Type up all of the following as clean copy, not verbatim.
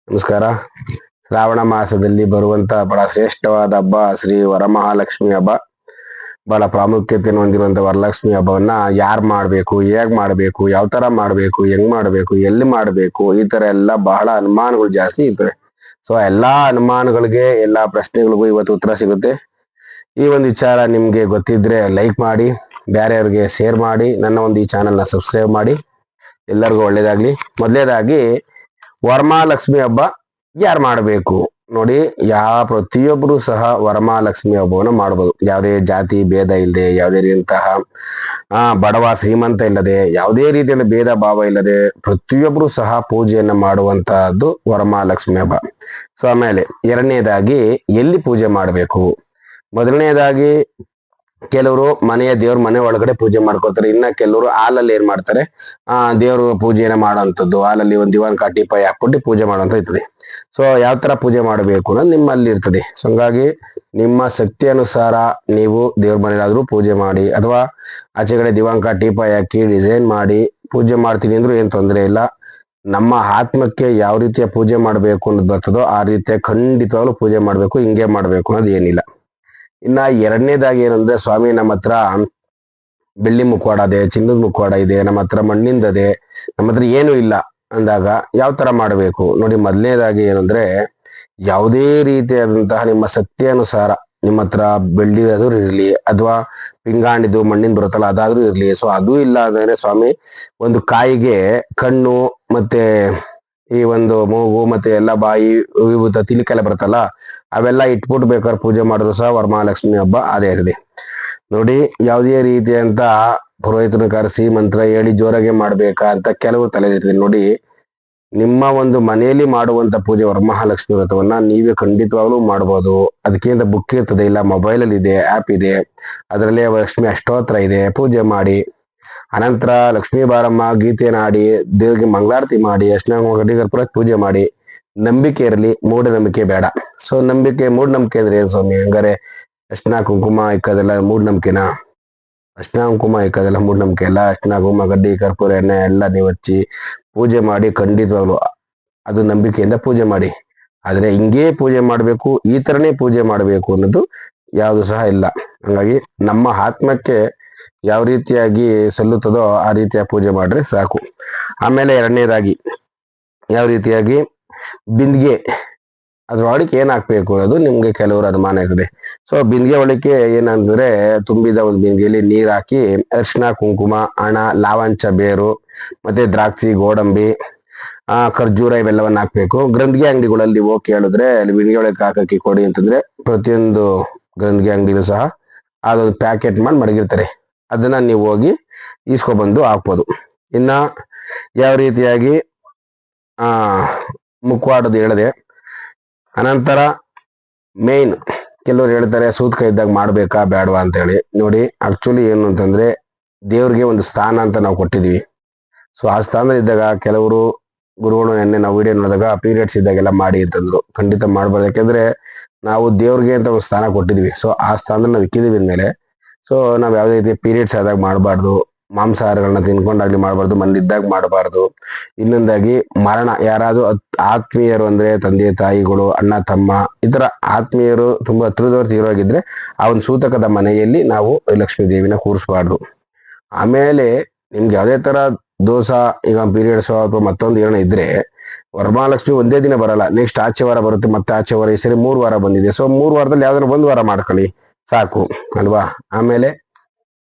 ನಮಸ್ಕಾರ. ಶ್ರಾವಣ ಮಾಸದಲ್ಲಿ ಬರುವಂತ ಬಹಳ ಶ್ರೇಷ್ಠವಾದ ಹಬ್ಬ ಶ್ರೀ ವರಮಹಾಲಕ್ಷ್ಮಿ ಹಬ್ಬ. ಬಹಳ ಪ್ರಾಮುಖ್ಯತೆಯನ್ನು ಹೊಂದಿರುವಂತ ವರಲಕ್ಷ್ಮಿ ಹಬ್ಬವನ್ನ ಯಾರು ಮಾಡಬೇಕು, ಹೇಗ್ ಮಾಡಬೇಕು, ಯಾವ ತರ ಮಾಡಬೇಕು, ಹೆಂಗ್ ಮಾಡಬೇಕು, ಎಲ್ಲಿ ಮಾಡಬೇಕು, ಈ ತರ ಎಲ್ಲ ಬಹಳ ಅನುಮಾನಗಳು ಜಾಸ್ತಿ ಇರ್ತವೆ. ಸೊ ಎಲ್ಲಾ ಅನುಮಾನಗಳಿಗೆ, ಎಲ್ಲಾ ಪ್ರಶ್ನೆಗಳಿಗೂ ಇವತ್ತು ಉತ್ತರ ಸಿಗುತ್ತೆ. ಈ ಒಂದು ವಿಚಾರ ನಿಮ್ಗೆ ಗೊತ್ತಿದ್ರೆ ಲೈಕ್ ಮಾಡಿ, ಬೇರೆಯವ್ರಿಗೆ ಶೇರ್ ಮಾಡಿ, ನನ್ನ ಒಂದು ಈ ಚಾನೆಲ್ನ ಸಬ್ಸ್ಕ್ರೈಬ್ ಮಾಡಿ. ಎಲ್ಲರಿಗೂ ಒಳ್ಳೇದಾಗ್ಲಿ. ಮೊದಲೇದಾಗಿ ವರಮಹಾಲಕ್ಷ್ಮಿ ಹಬ್ಬ ಯಾರು ಮಾಡಬೇಕು ನೋಡಿ. ಪ್ರತಿಯೊಬ್ಬರು ಸಹ ವರಮಹಾಲಕ್ಷ್ಮಿ ಹಬ್ಬವನ್ನು ಮಾಡಬಹುದು. ಯಾವುದೇ ಜಾತಿ ಭೇದ ಇಲ್ಲದೆ, ಯಾವುದೇ ರೀತಿಯಂತಹ ಬಡವ ಶ್ರೀಮಂತ ಇಲ್ಲದೆ, ಯಾವುದೇ ರೀತಿಯ ಭೇದ ಭಾವ ಇಲ್ಲದೆ ಪ್ರತಿಯೊಬ್ಬರು ಸಹ ಪೂಜೆಯನ್ನ ಮಾಡುವಂತಹದ್ದು ವರಮಹಾಲಕ್ಷ್ಮಿ ಹಬ್ಬ. ಸೊ ಆಮೇಲೆ ಎರಡನೇದಾಗಿ ಎಲ್ಲಿ ಪೂಜೆ ಮಾಡಬೇಕು. ಮೊದಲನೇದಾಗಿ ಕೆಲವರು ದೇವ್ರ ಮನೆ ಒಳಗಡೆ ಪೂಜೆ ಮಾಡ್ಕೊತಾರೆ. ಇನ್ನ ಕೆಲವರು ಹಾಲಲ್ಲಿ ಏನ್ ಮಾಡ್ತಾರೆ, ದೇವ್ರ ಪೂಜೆನ ಮಾಡುವಂಥದ್ದು, ಹಾಲಲ್ಲಿ ಒಂದು ದಿವಾನ್ ಕಾಟಿ ಪೈ ಹಾಕ್ಬಿಟ್ಟು ಪೂಜೆ ಮಾಡುವಂತ ಇರ್ತದೆ. ಸೊ ಯಾವ ತರ ಪೂಜೆ ಮಾಡಬೇಕು ಅನ್ನೋದು ನಿಮ್ಮಲ್ಲಿ ಇರ್ತದೆ. ಸೊ ಹಂಗಾಗಿ ನಿಮ್ಮ ಶಕ್ತಿ ಅನುಸಾರ ನೀವು ದೇವ್ರ ಮನೆಯಾದ್ರೂ ಪೂಜೆ ಮಾಡಿ, ಅಥವಾ ಆಚೆ ಕಡೆ ದಿವಾಂಕ ಟೀಪಾಯಿ ಹಾಕಿ ಡಿಸೈನ್ ಮಾಡಿ ಪೂಜೆ ಮಾಡ್ತೀನಿ ಅಂದ್ರೂ ಏನ್ ತೊಂದರೆ ಇಲ್ಲ. ನಮ್ಮ ಆತ್ಮಕ್ಕೆ ಯಾವ ರೀತಿಯ ಪೂಜೆ ಮಾಡಬೇಕು ಅನ್ನೋದು ಬರ್ತದೋ ಆ ರೀತಿಯ ಖಂಡಿತವಾಗ್ಲೂ ಪೂಜೆ ಮಾಡಬೇಕು. ಹಿಂಗೆ ಮಾಡ್ಬೇಕು ಅನ್ನೋದು ಏನಿಲ್ಲ. ಇನ್ನ ಎರಡನೇದಾಗಿ ಏನಂದ್ರೆ, ಸ್ವಾಮಿ ನಮ್ಮ ಹತ್ರ ಬೆಳ್ಳಿ ಮುಖವಾಡ ಇದೆ, ಚಿನ್ನದ ಮುಖವಾಡ ಇದೆ, ನಮ್ಮ ಹತ್ರ ಮಣ್ಣಿಂದದೆ, ನಮ್ಮ ಹತ್ರ ಏನು ಇಲ್ಲ ಅಂದಾಗ ಯಾವ ತರ ಮಾಡಬೇಕು ನೋಡಿ. ಮೊದಲನೇದಾಗಿ ಏನಂದ್ರೆ, ಯಾವುದೇ ರೀತಿಯಾದಂತಹ ನಿಮ್ಮ ಶಕ್ತಿ ಅನುಸಾರ ನಿಮ್ಮ ಹತ್ರ ಬೆಳ್ಳಿ ಆದ್ರೂ ಇರ್ಲಿ, ಅಥವಾ ಪಿಂಗಾಣಿದು ಮಣ್ಣಿನ ಬರುತ್ತಲ್ಲ ಅದಾದ್ರೂ ಇರ್ಲಿ. ಸೊ ಅದು ಇಲ್ಲ ಅಂದ್ರೆ ಸ್ವಾಮಿ, ಒಂದು ಕಾಯಿಗೆ ಕಣ್ಣು ಮತ್ತೆ ಈ ಒಂದು ಮೂಗು ಮತ್ತೆ ಎಲ್ಲ ಬಾಯಿ ವಿಭೂತ ತಿಲಿಕೆಲ್ಲ ಬರುತ್ತಲ್ಲ, ಅವೆಲ್ಲ ಇಟ್ಬಿಟ್ಟು ಬೇಕಾದ್ರೆ ಪೂಜೆ ಮಾಡಿದ್ರು ಸಹ ವರಮಹಾಲಕ್ಷ್ಮಿ ಹಬ್ಬ ಅದೇ ಇರ್ತದೆ ನೋಡಿ. ಯಾವುದೇ ರೀತಿಯಂತ ಪುರೋಹಿತನ ಕರೆಸಿ ಮಂತ್ರ ಹೇಳಿ ಜೋರಾಗೆ ಮಾಡ್ಬೇಕಾ ಅಂತ ಕೆಲವರು ತಲೆ ಇರ್ತದೆ ನೋಡಿ. ನಿಮ್ಮ ಒಂದು ಮನೆಯಲ್ಲಿ ಮಾಡುವಂತ ಪೂಜೆ ವರಮಹಾಲಕ್ಷ್ಮಿ ವ್ರತವನ್ನ ನೀವೇ ಖಂಡಿತವಾಗ್ಲೂ ಮಾಡ್ಬೋದು. ಅದಕ್ಕಿಂತ ಬುಕ್ ಇರ್ತದೆ, ಇಲ್ಲ ಮೊಬೈಲ್ ಅಲ್ಲಿ ಇದೆ, ಆ್ಯಪ್ ಇದೆ, ಅದರಲ್ಲಿ ಲಕ್ಷ್ಮಿ ಅಷ್ಟೋತ್ರ ಇದೆ, ಪೂಜೆ ಮಾಡಿ. ಅನಂತರ ಲಕ್ಷ್ಮೀ ಬಾರಮ್ಮ ಗೀತೆಯನ್ನು ಆಡಿ ದೇವರಿಗೆ ಮಂಗಳಾರತಿ ಮಾಡಿ, ಅರ್ಶನ ಗಡ್ಡಿ ಕರ್ಪೂರ ಪೂಜೆ ಮಾಡಿ. ನಂಬಿಕೆ ಇರಲಿ, ಮೂಢನಂಬಿಕೆ ಬೇಡ. ಸೊ ನಂಬಿಕೆ ಮೂಢನಂಬಿಕೆ ಅಂದ್ರೆ ಏನ್ ಸ್ವಾಮಿ, ಹಂಗಾರೆ ಅರ್ಶನ ಕುಂಕುಮ ಇಕ್ಕದೆಲ್ಲ ಮೂಢನಂಬಿಕೆನಾ? ಅರ್ಶನ ಕುಂಕುಮ ಇಕ್ಕದೆಲ್ಲ ಮೂಢನಂಬಿಕೆ ಎಲ್ಲ. ಅರ್ಶನ ಕುಂಕುಮ ಗಡ್ಡಿ ಕರ್ಪೂರ ಎಣ್ಣೆ ಎಲ್ಲ ನೀವು ಹಚ್ಚಿ ಪೂಜೆ ಮಾಡಿ, ಖಂಡಿತವಾಗ್ಲು ಅದು ನಂಬಿಕೆಯಿಂದ ಪೂಜೆ ಮಾಡಿ. ಆದ್ರೆ ಹಿಂಗೇ ಪೂಜೆ ಮಾಡ್ಬೇಕು, ಈ ತರನೇ ಪೂಜೆ ಮಾಡ್ಬೇಕು ಅನ್ನೋದು ಯಾವುದು ಸಹ ಇಲ್ಲ. ಹಂಗಾಗಿ ನಮ್ಮ ಆತ್ಮಕ್ಕೆ ಯಾವ ರೀತಿಯಾಗಿ ಸಲ್ಲುತ್ತದೋ ಆ ರೀತಿಯ ಪೂಜೆ ಮಾಡ್ರೆ ಸಾಕು. ಆಮೇಲೆ ಎರಡನೇದಾಗಿ ಯಾವ ರೀತಿಯಾಗಿ ಬಿಂದಿಗೆ ಅದ್ರೊಳಗೆ ಏನ್ ಹಾಕ್ಬೇಕು ಅನ್ನೋದು ನಿಮ್ಗೆ ಕೆಲವರು ಅನುಮಾನ ಇರ್ತದೆ. ಸೊ ಬಿಂದಿಗೆ ಒಳಕ್ಕೆ ಏನಂದ್ರೆ, ತುಂಬಿದ ಒಂದು ಬಿಂದಿಗೆಯಲ್ಲಿ ನೀರ್ ಹಾಕಿ ಅರಿಶಿನ ಕುಂಕುಮ ಹಣ ಲಾವಂಚ ಬೇರು ಮತ್ತೆ ದ್ರಾಕ್ಷಿ ಗೋಡಂಬಿ ಖರ್ಜೂರ ಇವೆಲ್ಲವನ್ನ ಹಾಕ್ಬೇಕು. ಗ್ರಂಥಿಗೆ ಅಂಗಡಿಗಳಲ್ಲಿ ಹೋಗಿ ಕೇಳಿದ್ರೆ ಅಲ್ಲಿ ಬಿಂದಿಗೆ ಒಳಗೆ ಹಾಕಿ ಕೊಡಿ ಅಂತಂದ್ರೆ ಪ್ರತಿಯೊಂದು ಗ್ರಂಥಿಗೆ ಅಂಗಡಿಲೂ ಸಹ ಅದೊಂದು ಪ್ಯಾಕೆಟ್ ಮಾಡಿ ಮಡಗಿರ್ತಾರೆ. ಅದನ್ನ ನೀವು ಹೋಗಿ ಈಸ್ಕೊಬಂದು ಹಾಕ್ಬೋದು. ಇನ್ನ ಯಾವ ರೀತಿಯಾಗಿ ಮುಖವಾಡದು ಹೇಳಿದೆ. ಅನಂತರ ಮೇನ್ ಕೆಲವರು ಹೇಳ್ತಾರೆ ಸೂತ್ಕ ಇದ್ದಾಗ ಮಾಡ್ಬೇಕಾ ಬೇಡವಾ ಅಂತ ಹೇಳಿ. ನೋಡಿ ಆಕ್ಚುಲಿ ಏನು ಅಂತಂದ್ರೆ, ದೇವ್ರಿಗೆ ಒಂದು ಸ್ಥಾನ ಅಂತ ನಾವು ಕೊಟ್ಟಿದೀವಿ. ಸೊ ಆ ಸ್ಥಾನದಲ್ಲಿ ಇದ್ದಾಗ ಕೆಲವರು ಗುರುಗಳು ನೆನ್ನೆ ನಾವು ವಿಡಿಯೋ ನೋಡಿದಾಗ ಪೀರಿಯಡ್ಸ್ ಇದ್ದಾಗೆಲ್ಲ ಮಾಡಿ ಅಂತಂದ್ರು. ಖಂಡಿತ ಮಾಡ್ಬಾರ್ದು. ಯಾಕೆಂದ್ರೆ ನಾವು ದೇವ್ರಿಗೆ ಅಂತ ಒಂದು ಸ್ಥಾನ ಕೊಟ್ಟಿದೀವಿ. ಸೊ ಆ ಸ್ಥಾನದಲ್ಲಿ ನಾವು ಇಕ್ಕಿದೀವಿ ಅಂದ್ಮೇಲೆ, ಸೊ ನಾವ್ ಯಾವುದೇ ರೀತಿ ಪೀರಿಯಡ್ಸ್ ಆದಾಗ ಮಾಡಬಾರ್ದು, ಮಾಂಸಾಹಾರಗಳನ್ನ ತಿನ್ಕೊಂಡಾಗ್ಲಿ ಮಾಡಬಾರ್ದು, ಮನೇಲಿದ್ದಾಗ ಮಾಡಬಾರ್ದು. ಇನ್ನೊಂದಾಗಿ ಮರಣ, ಯಾರಾದ್ರೂ ಆತ್ಮೀಯರು ಅಂದ್ರೆ ತಂದೆ ತಾಯಿಗಳು, ಅಣ್ಣ ತಮ್ಮ, ಈ ತರ ಆತ್ಮೀಯರು ತುಂಬಾ ಹತ್ರದವ್ರು ತೀರೋಗಿದ್ರೆ ಆ ಒಂದು ಸೂತಕದ ಮನೆಯಲ್ಲಿ ನಾವು ಲಕ್ಷ್ಮೀ ದೇವಿನ ಕೂರಿಸಬಾರ್ದು. ಆಮೇಲೆ ನಿಮ್ಗೆ ಯಾವುದೇ ತರ ದೋಷ, ಈಗ ಪೀರಿಯಡ್ಸ್ ಅಥವಾ ಮತ್ತೊಂದು ಏನೋ ಇದ್ರೆ, ವರಮಹಾಲಕ್ಷ್ಮಿ ಒಂದೇ ದಿನ ಬರಲ್ಲ, ನೆಕ್ಸ್ಟ್ ಆಚೆ ವಾರ ಬರುತ್ತೆ, ಮತ್ತೆ ಆಚೆ ವಾರ, ಈ ಸರಿ 3 ವಾರ ಬಂದಿದೆ. ಸೊ 3 ವಾರದಲ್ಲಿ ಯಾವ್ದಾದ್ರು 1 ವಾರ ಮಾಡ್ಕೊಳ್ಳಿ ಸಾಕು ಅಲ್ವಾ. ಆಮೇಲೆ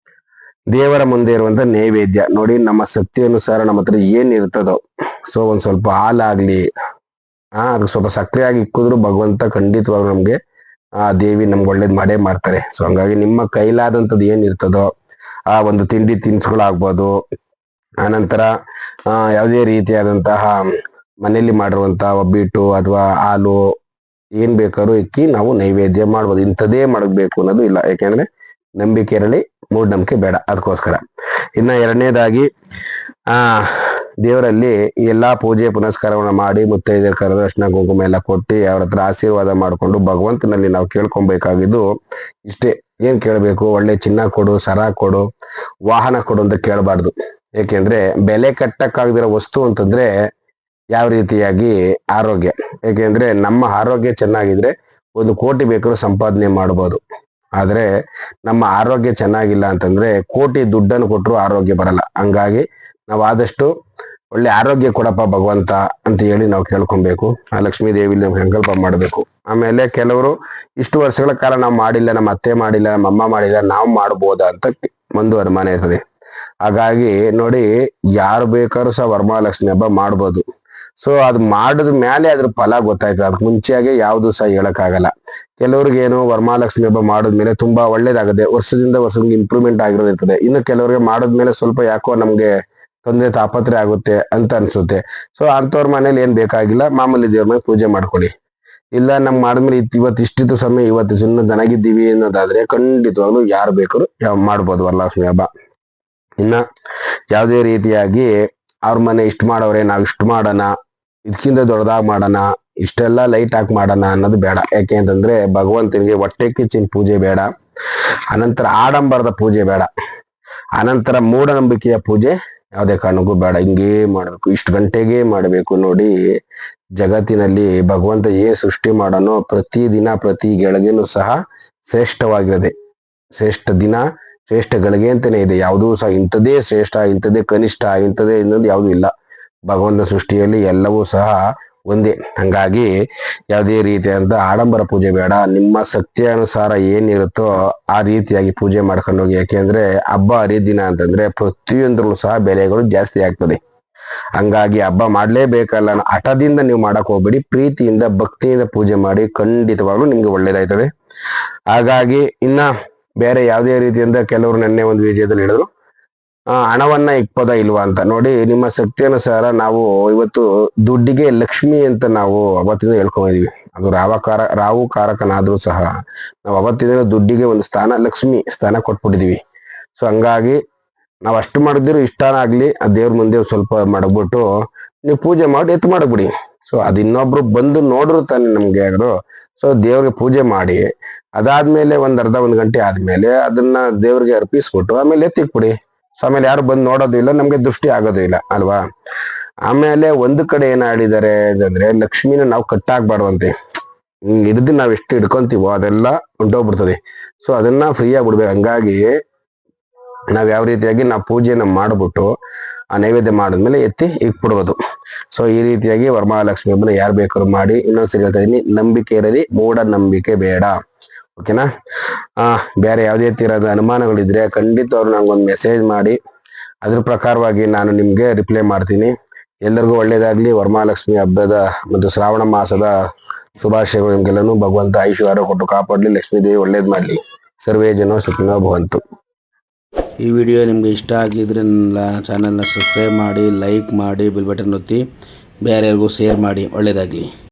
ದೇವರ ಮುಂದೆ ಇರುವಂತ ನೈವೇದ್ಯ ನೋಡಿ, ನಮ್ಮ ಶಕ್ತಿ ಅನುಸಾರ ನಮ್ಮ ಹತ್ರ ಏನ್ ಇರ್ತದೋ, ಸೊ ಒಂದ್ ಸ್ವಲ್ಪ ಹಾಲಾಗ್ಲಿ, ಅದಕ್ಕೆ ಸ್ವಲ್ಪ ಸಕ್ಕರೆ ಆಗಿ ಇಕ್ಕಿದ್ರು ಭಗವಂತ ಖಂಡಿತವಾಗ್ಲೂ ನಮ್ಗೆ ಆ ದೇವಿ ನಮ್ಗೆ ಒಳ್ಳೇದ್ ಮಾಡೇ ಮಾಡ್ತಾರೆ. ಸೊ ಹಂಗಾಗಿ ನಿಮ್ಮ ಕೈಲಾದಂಥದ್ದು ಏನ್ ಇರ್ತದೋ ಆ ಒಂದು ತಿಂಡಿ ತಿನಿಸುಗಳಾಗ್ಬೋದು, ಆನಂತರ ಯಾವುದೇ ರೀತಿಯಾದಂತಹ ಮನೆಯಲ್ಲಿ ಮಾಡಿರುವಂತಹ ಒಬ್ಬಿಟ್ಟು ಅಥವಾ ಹಾಲು ಏನ್ ಬೇಕಾದ್ರೂ ಇಕ್ಕಿ ನಾವು ನೈವೇದ್ಯ ಮಾಡ್ಬೋದು. ಇಂಥದ್ದೇ ಮಾಡಬೇಕು ಅನ್ನೋದು ಇಲ್ಲ. ಯಾಕೆಂದ್ರೆ ನಂಬಿಕೆ ಇರಲಿ, ಮೂಢನಂಬಿಕೆ ಬೇಡ. ಅದಕ್ಕೋಸ್ಕರ ಇನ್ನ ಎರಡನೇದಾಗಿ ದೇವರಲ್ಲಿ ಎಲ್ಲಾ ಪೂಜೆ ಪುನಸ್ಕಾರವನ್ನ ಮಾಡಿ, ಮುತ್ತೈದೆಯರ ಕರೆದು ಅರ್ಶನ ಕುಂಕುಮ ಎಲ್ಲ ಕೊಟ್ಟು ಅವ್ರ ಹತ್ರ ಆಶೀರ್ವಾದ ಮಾಡ್ಕೊಂಡು ಭಗವಂತನಲ್ಲಿ ನಾವು ಕೇಳ್ಕೊಬೇಕಾಗಿದ್ದು ಇಷ್ಟೇ. ಏನ್ ಕೇಳ್ಬೇಕು, ಒಳ್ಳೆ ಚಿನ್ನ ಕೊಡು, ಸರ ಕೊಡು, ವಾಹನ ಕೊಡು ಅಂತ ಕೇಳಬಾರ್ದು. ಏಕೆಂದ್ರೆ ಬೆಲೆ ಕಟ್ಟಕ್ಕಾಗದಿರೋ ವಸ್ತು ಅಂತಂದ್ರೆ ಯಾವ ರೀತಿಯಾಗಿ ಆರೋಗ್ಯ, ಏಕೆಂದ್ರೆ ನಮ್ಮ ಆರೋಗ್ಯ ಚೆನ್ನಾಗಿದ್ರೆ 1 ಕೋಟಿ ಬೇಕಾದ್ರೂ ಸಂಪಾದನೆ ಮಾಡ್ಬೋದು. ಆದ್ರೆ ನಮ್ಮ ಆರೋಗ್ಯ ಚೆನ್ನಾಗಿಲ್ಲ ಅಂತಂದ್ರೆ ಕೋಟಿ ದುಡ್ಡನ್ನು ಕೊಟ್ಟರು ಆರೋಗ್ಯ ಬರಲ್ಲ. ಹಂಗಾಗಿ ನಾವು ಆದಷ್ಟು ಒಳ್ಳೆ ಆರೋಗ್ಯ ಕೊಡಪ್ಪ ಭಗವಂತ ಅಂತ ಹೇಳಿ ನಾವು ಕೇಳ್ಕೊಬೇಕು. ಆ ಲಕ್ಷ್ಮೀ ದೇವಿ ನಾವು ಸಂಕಲ್ಪ ಮಾಡಬೇಕು. ಆಮೇಲೆ ಕೆಲವರು ಇಷ್ಟು ವರ್ಷಗಳ ಕಾಲ ನಾವು ಮಾಡಿಲ್ಲ, ನಮ್ಮ ಅತ್ತೆ ಮಾಡಿಲ್ಲ, ನಮ್ಮ ಅಮ್ಮ ಮಾಡಿಲ್ಲ, ನಾವು ಮಾಡ್ಬೋದಾ ಅಂತ ಒಂದು ಅನುಮಾನ ಇರ್ತದೆ. ಹಾಗಾಗಿ ನೋಡಿ, ಯಾರು ಬೇಕಾದ್ರೂ ಸಹ ವರಮಹಾಲಕ್ಷ್ಮಿ ಹಬ್ಬ ಮಾಡ್ಬೋದು. ಸೊ ಅದು ಮಾಡಿದ ಮೇಲೆ ಅದ್ರ ಫಲ ಗೊತ್ತಾಯ್ತದೆ. ಅದಕ್ಕೆ ಮುಂಚೆಯಾಗಿ ಯಾವ್ದು ಸಹ ಹೇಳಕ್ಕಾಗಲ್ಲ. ಕೆಲವ್ರಿಗೆ ಏನು ವರಮಹಾಲಕ್ಷ್ಮಿ ಹಬ್ಬ ಮಾಡಿದ್ಮೇಲೆ ತುಂಬಾ ಒಳ್ಳೇದಾಗುತ್ತೆ, ವರ್ಷದಿಂದ ವರ್ಷಕ್ಕೆ ಇಂಪ್ರೂವ್ಮೆಂಟ್ ಆಗಿರೋದಿರ್ತದೆ. ಇನ್ನು ಕೆಲವರಿಗೆ ಮಾಡಿದ್ಮೇಲೆ ಸ್ವಲ್ಪ ಯಾಕೋ ನಮ್ಗೆ ತೊಂದರೆ ತಾಪತ್ರೆ ಆಗುತ್ತೆ ಅಂತ ಅನ್ಸುತ್ತೆ. ಸೊ ಅಂತವ್ರ ಮನೇಲಿ ಏನ್ ಬೇಕಾಗಿಲ್ಲ, ಮಾಮೂಲಿ ದೇವ್ರ ಮನೆ ಪೂಜೆ ಮಾಡ್ಕೊಳ್ಳಿ. ಇಲ್ಲ ನಮ್ಗೆ ಮಾಡಿದ್ಮೇಲೆ ಇವತ್ತು ಇಷ್ಟಿತ್ತು ಸಮಯ, ಇವತ್ತು ಇನ್ನು ದನಗಿದ್ದೀವಿ ಅನ್ನೋದಾದ್ರೆ ಖಂಡಿತವಾಗ್ಲು ಯಾರು ಬೇಕಾದ್ರು ಮಾಡ್ಬೋದು ವರಲಕ್ಷ್ಮಿ ಹಬ್ಬ. ಇನ್ನ ಯಾವುದೇ ರೀತಿಯಾಗಿ ಅವ್ರ ಮನೆ ಇಷ್ಟ ಮಾಡವ್ರೆ, ನಾವ್ ಇಷ್ಟ ಮಾಡೋಣ, ಇದಕ್ಕಿಂತ ದೊಡ್ಡದಾಗಿ ಮಾಡೋಣ, ಇಷ್ಟೆಲ್ಲ ಲೈಟ್ ಹಾಕಿ ಮಾಡೋಣ ಅನ್ನೋದು ಬೇಡ. ಯಾಕೆ ಅಂತಂದ್ರೆ ಭಗವಂತನಿಗೆ ಹೊಟ್ಟೆ ಕಿಚ್ಚಿನ ಪೂಜೆ ಬೇಡ, ಅನಂತರ ಆಡಂಬರದ ಪೂಜೆ ಬೇಡ, ಅನಂತರ ಮೂಢನಂಬಿಕೆಯ ಪೂಜೆ ಯಾವುದೇ ಕಾರಣಕ್ಕೂ ಬೇಡ. ಹಿಂಗೇ ಮಾಡ್ಬೇಕು, ಇಷ್ಟು ಗಂಟೆಗೆ ಮಾಡಬೇಕು. ನೋಡಿ, ಜಗತ್ತಿನಲ್ಲಿ ಭಗವಂತ ಏನ್ ಸೃಷ್ಟಿ ಮಾಡೋನೋ ಪ್ರತಿ ದಿನ ಪ್ರತಿ ಗಳಿಗೆನೂ ಸಹ ಶ್ರೇಷ್ಠವಾಗಿರದೆ. ಶ್ರೇಷ್ಠ ದಿನ ಶ್ರೇಷ್ಠ ಗಳಿಗೆ ಅಂತಾನೆ ಇದೆ. ಯಾವುದೂ ಸಹ ಇಂಥದೇ ಶ್ರೇಷ್ಠ, ಇಂಥದೇ ಕನಿಷ್ಠ, ಇಂಥದೇ ಇನ್ನೊಂದು ಯಾವುದೂ ಇಲ್ಲ. ಭಗವಂತ ಸೃಷ್ಟಿಯಲ್ಲಿ ಎಲ್ಲವೂ ಸಹ ಒಂದೇ. ಹಂಗಾಗಿ ಯಾವುದೇ ರೀತಿಯಾದಂತ ಆಡಂಬರ ಪೂಜೆ ಬೇಡ. ನಿಮ್ಮ ಶಕ್ತಿಯಾನುಸಾರ ಏನಿರುತ್ತೋ ಆ ರೀತಿಯಾಗಿ ಪೂಜೆ ಮಾಡ್ಕೊಂಡು ಹೋಗಿ. ಯಾಕೆಂದ್ರೆ ಹಬ್ಬ ಹರಿದಿನ ಅಂತಂದ್ರೆ ಪ್ರತಿಯೊಂದ್ರಲ್ಲೂ ಸಹ ಬೆಲೆಗಳು ಜಾಸ್ತಿ ಆಗ್ತದೆ. ಹಂಗಾಗಿ ಹಬ್ಬ ಮಾಡ್ಲೇಬೇಕಲ್ಲ ಅನ್ನೋ ಹಠದಿಂದ ನೀವು ಮಾಡಕ್ ಹೋಗ್ಬೇಡಿ. ಪ್ರೀತಿಯಿಂದ ಭಕ್ತಿಯಿಂದ ಪೂಜೆ ಮಾಡಿ, ಖಂಡಿತವಾಗ್ಲೂ ನಿಮ್ಗೆ ಒಳ್ಳೇದಾಯ್ತದೆ. ಹಾಗಾಗಿ ಇನ್ನ ಬೇರೆ ಯಾವುದೇ ರೀತಿಯಿಂದ ಕೆಲವರು ನೆನ್ನೆ ಒಂದು ವಿಡಿಯೋದಲ್ಲಿ ಹೇಳಿದ್ರು, ಹಣವನ್ನ ಇಕ್ಪದ ಇಲ್ವಾ ಅಂತ. ನೋಡಿ, ನಿಮ್ಮ ಶಕ್ತಿ ಅನುಸಾರ ನಾವು ಇವತ್ತು ದುಡ್ಡಿಗೆ ಲಕ್ಷ್ಮಿ ಅಂತ ನಾವು ಅವತ್ತಿಂದ ಹೇಳ್ಕೊಂಡಿದೀವಿ. ಅದು ರಾವು ಕಾರಕನಾದ್ರೂ ಸಹ ನಾವು ಅವತ್ತಿನ ದುಡ್ಡಿಗೆ ಒಂದು ಸ್ಥಾನ, ಲಕ್ಷ್ಮಿ ಸ್ಥಾನ ಕೊಟ್ಬಿಟ್ಟಿದೀವಿ. ಸೊ ಹಂಗಾಗಿ ನಾವ್ ಅಷ್ಟು ಮಾಡಿದ್ರು ಇಷ್ಟಾನ ಆಗ್ಲಿ, ಆ ದೇವ್ರ ಮುಂದೆ ಸ್ವಲ್ಪ ಮಾಡಬಿಟ್ಟು ನೀವು ಪೂಜೆ ಮಾಡಿ ಎತ್ತು ಮಾಡಬಿಡಿ. ಸೊ ಅದ್ ಇನ್ನೊಬ್ರು ಬಂದು ನೋಡ್ರು ತಾನೆ ನಮ್ಗೆ ಯಾರು. ಸೊ ದೇವ್ರಿಗೆ ಪೂಜೆ ಮಾಡಿ ಅದಾದ್ಮೇಲೆ ಒಂದು ಗಂಟೆ ಆದ್ಮೇಲೆ ಅದನ್ನ ದೇವ್ರಿಗೆ ಅರ್ಪಿಸ್ಬಿಟ್ಟು ಆಮೇಲೆ ಎತ್ತಿಕ್ಬಿಡಿ. ಸೊ ಆಮೇಲೆ ಯಾರು ಬಂದು ನೋಡೋದು ಇಲ್ಲ, ನಮ್ಗೆ ದೃಷ್ಟಿ ಆಗೋದು ಇಲ್ಲ ಅಲ್ವಾ. ಆಮೇಲೆ ಒಂದು ಕಡೆ ಏನ್ ಹೇಳಿದ್ದಾರೆ ಅಂದ್ರೆ, ಲಕ್ಷ್ಮಿನ ನಾವು ಕಟ್ಟಾಕ್ಬಾರ್ದಂತೆ. ಹಿಡಿದು ನಾವ್ ಎಷ್ಟು ಹಿಡ್ಕೊಂತೀವೋ ಅದೆಲ್ಲ ಹೊಂಟೋಗ್ಬಿಡ್ತದೆ. ಸೊ ಅದನ್ನ ಫ್ರೀ ಆಗ್ಬಿಡ್ಬೇಕು. ಹಂಗಾಗಿ ನಾವ್ ಯಾವ ರೀತಿಯಾಗಿ ನಾವು ಪೂಜೆನ ಮಾಡ್ಬಿಟ್ಟು ಆ ನೈವೇದ್ಯ ಮಾಡಿದ್ಮೇಲೆ ಎತ್ತಿ ಇಕ್ಬಿಡ್ಬೋದು. ಸೊ ಈ ರೀತಿಯಾಗಿ ವರಮಹಾಲಕ್ಷ್ಮಿ ಹಬ್ಬನ ಯಾರು ಬೇಕಾದ್ರೂ ಮಾಡಿ. ಇನ್ನೊಂದ್ಸರಿ ಹೇಳ್ತಾ ಇದೀನಿ, ನಂಬಿಕೆ ಇರಲಿ, ಮೂಢನಂಬಿಕೆ ಬೇಡ. ಓಕೆನಾ. ಬೇರೆ ಯಾವುದೇ ತೀರದ ಅನುಮಾನಗಳಿದ್ರೆ ಖಂಡಿತ ಅವ್ರು ನಂಗೊಂದು ಮೆಸೇಜ್ ಮಾಡಿ, ಅದ್ರ ಪ್ರಕಾರವಾಗಿ ನಾನು ನಿಮ್ಗೆ ರಿಪ್ಲೈ ಮಾಡ್ತೀನಿ. ಎಲ್ಲರಿಗೂ ಒಳ್ಳೇದಾಗ್ಲಿ. ವರಮಹಾಲಕ್ಷ್ಮಿ ಹಬ್ಬದ ಮತ್ತು ಶ್ರಾವಣ ಮಾಸದ ಶುಭಾಶಯಗಳು ನಿಮ್ಗೆಲ್ಲನೂ. ಭಗವಂತ ಐಶ್ವರ್ಯ ಕೊಟ್ಟು ಕಾಪಾಡಲಿ, ಲಕ್ಷ್ಮೀ ದೇವಿ ಒಳ್ಳೇದ್ ಮಾಡ್ಲಿ. ಸರ್ವೇ ಜನ ಸುಖಿನೋ ಭವಂತು. ಈ ವಿಡಿಯೋ ನಿಮಗೆ ಇಷ್ಟ ಆಗಿದ್ರೆ ನನ್ನ ಚಾನಲ್ನ ಸಬ್ಸ್ಕ್ರೈಬ್ ಮಾಡಿ, ಲೈಕ್ ಮಾಡಿ, ಬೆಲ್ ಬಟನ್ ಒತ್ತಿ, ಬೇರೆಯವ್ರಿಗೂ ಶೇರ್ ಮಾಡಿ. ಒಳ್ಳೆಯದಾಗಲಿ.